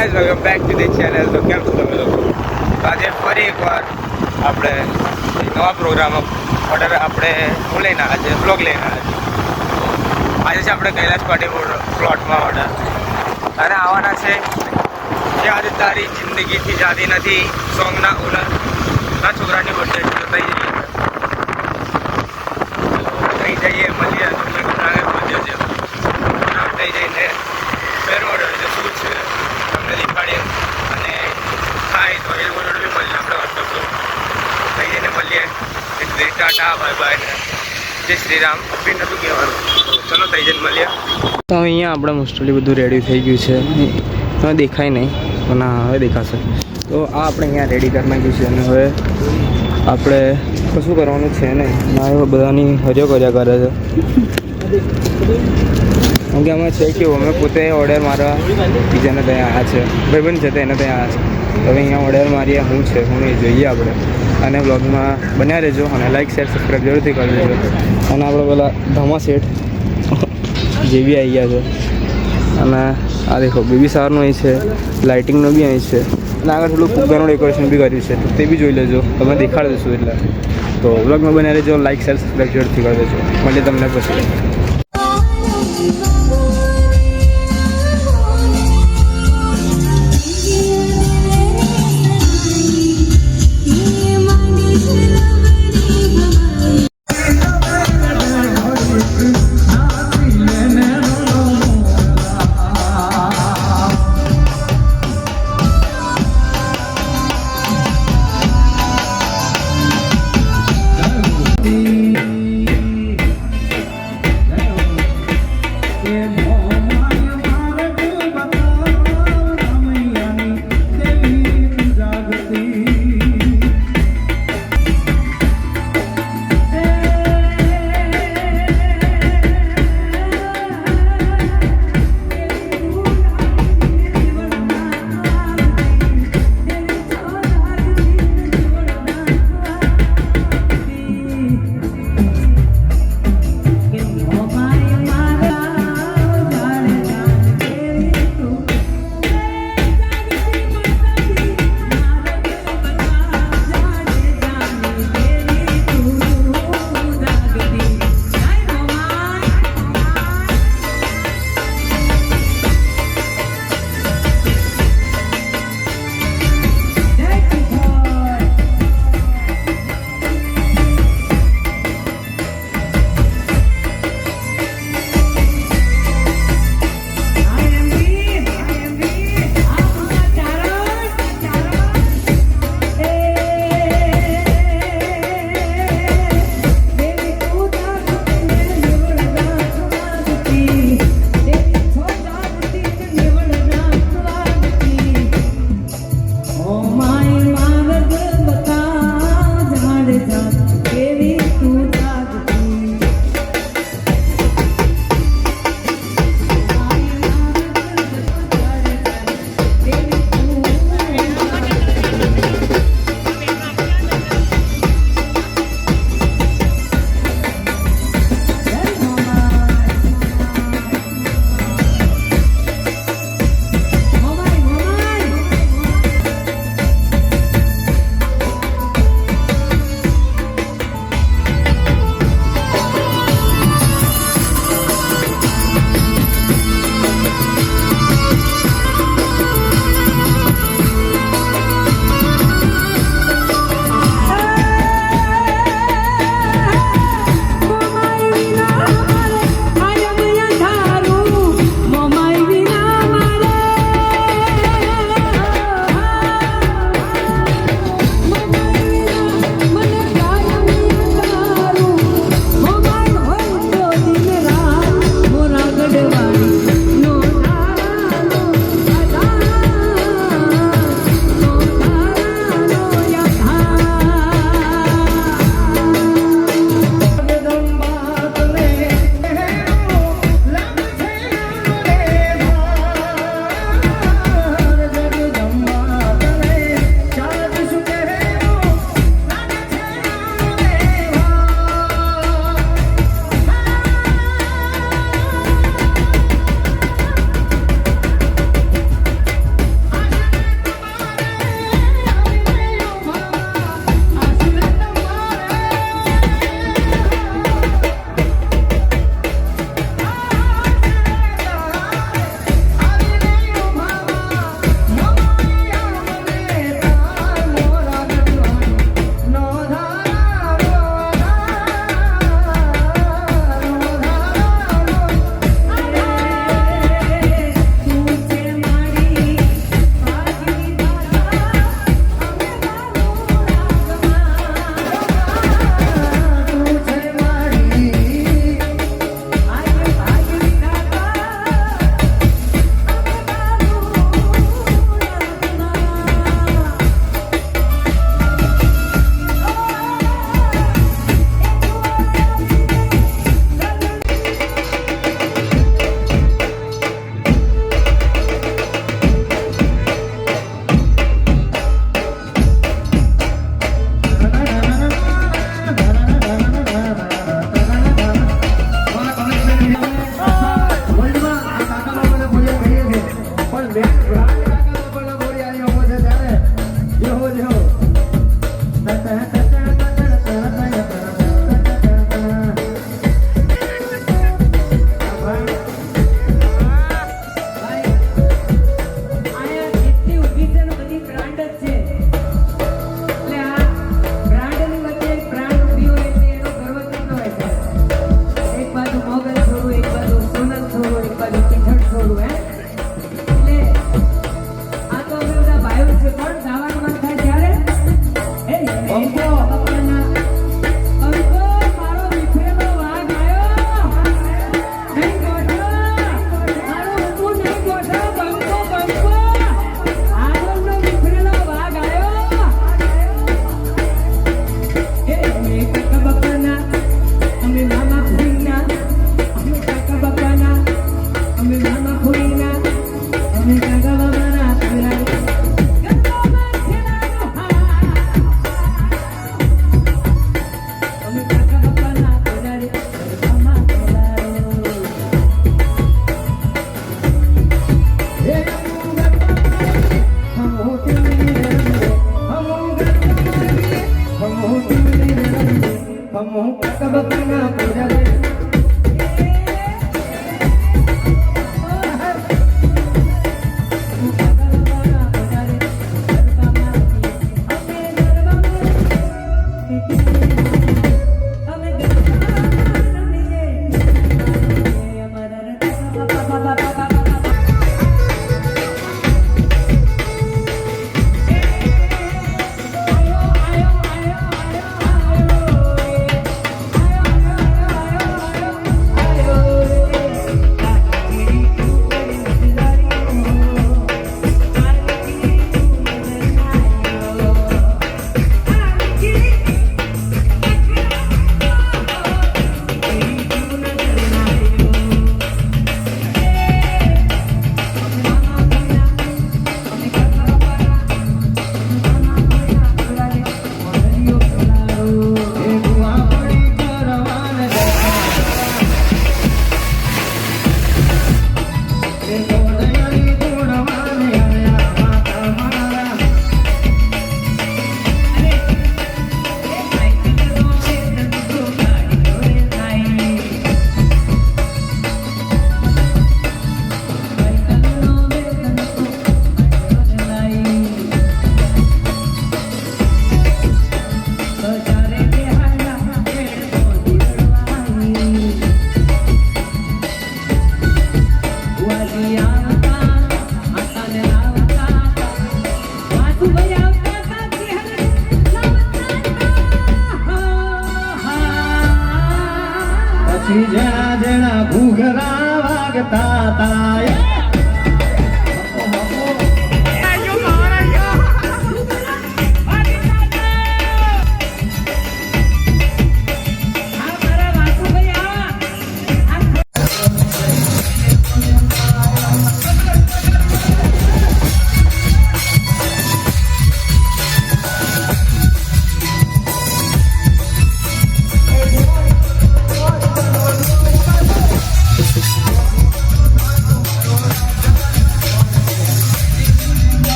Guys welcome back to the channel. તો કેમ છો તમે લોકો? આજે ફરી એકવાર આપણે નવા પ્રોગ્રામ ઓર્ડર આપણે હું લઈને આજે બ્લોગ લઈને આજે છે આપણે કૈલાશ પાટી પ્લોટમાં ઓર્ડર અને આવવાના છે કે આજે તારી જિંદગીથી જાતી નથી સોંગના ઓનરના છોકરાની બર્થડે છે. થઈ જઈએ મળીએ તમને ઘણાને પહોંચ્યો છે નામ થઈ જઈને ફેર ઓર્ડર છે શું છે તમને દેખાડીએ અને થાય તો એ ઓર્ડર બી મળીએ આપણે વોટ્સઅપ થઈ જઈને મળીએ એટલે ટાટા બાય બાય જય શ્રી રામ અભી નતું કહેવાનું તો ચલો થઈ જઈને મળીએ. તો અહીંયા આપણે મોસ્ટલી બધું રેડી થઈ ગયું છે હવે દેખાય નહીં પણ હા હવે દેખાશે. તો આ આપણે અહીંયા રેડી કરી નાખ્યું છે અને હવે આપણે કશું કરવાનું છે ને ના બધાની હરિયો કર્યા કરે છે કેમ કે અમે છે કે અમે પોતે ઓર્ડર મારવા બીજાને ત્યાં આવ્યા છે ભાઈબંધ છે તો એને ત્યાં આવ્યા છે. હવે અહીંયા ઓર્ડર મારીએ શું છે હું એ જોઈએ આપણે અને બ્લોગમાં બન્યા રહેજો અને લાઈક શેર સબસ્ક્રાઈબ જરૂરથી કરી દેજો. અને આપણે પેલા ધમા સેટ જે બી આવી ગયા છે અને આ દેખો બેબી શાવરનું અહીં છે લાઇટિંગનું બી અહીં છે અને આગળ થોડું ફુગ્ગાનું ડેકોરેશન બી કર્યું છે તો તે બી જોઈ લેજો તમે દેખાડી દઈશું એટલે. તો બ્લોગમાં બન્યા રહેજો લાઈક શેર સબસ્ક્રાઈબ જરૂરથી કરી દેજો મળીએ તમને પછી.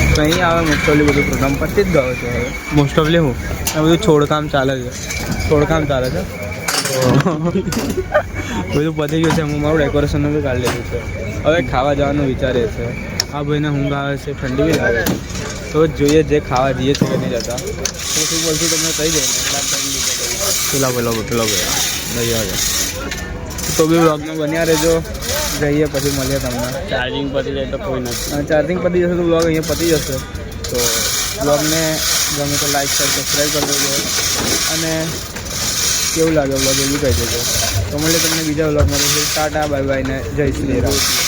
તો અહીં આવે મોસ્ટ ઓફલી બધું પ્રોગ્રામ પતી જ ગયો છે હવે મોસ્ટ ઓફલી હું આ બધું છોડકામ ચાલે છે તો બધું પતી ગયું છે હું મારું ડેકોરેશનનું બી કાઢી લીધું છે હવે ખાવા જવાનું વિચારે છે આ ભાઈને ઊંઘ આવે છે ઠંડી બી લાગે છે તો જોઈએ જે ખાવા જઈએ છે કે નહીં જતા તો શું બોલશું તમને કહી દે પેલો નહીં આવે તો બી વ્લોગમાં બન્યા રહેજો જઈએ પછી મળીએ તમને ચાર્જિંગ પતી જાય તો કોઈ નથી ચાર્જિંગ પતી જશે તો વ્લોગ અહીંયા પતી જશે તો વ્લોગને ગમે તો લાઈક શેર સબસ્ક્રાઈબ કરી દેજો અને કેવું લાગે વ્લોગ એવું કહી દેજો તો મળીએ તમને બીજા વ્લોગમાં ટાટા બાય બાય ને જય શ્રી રામ.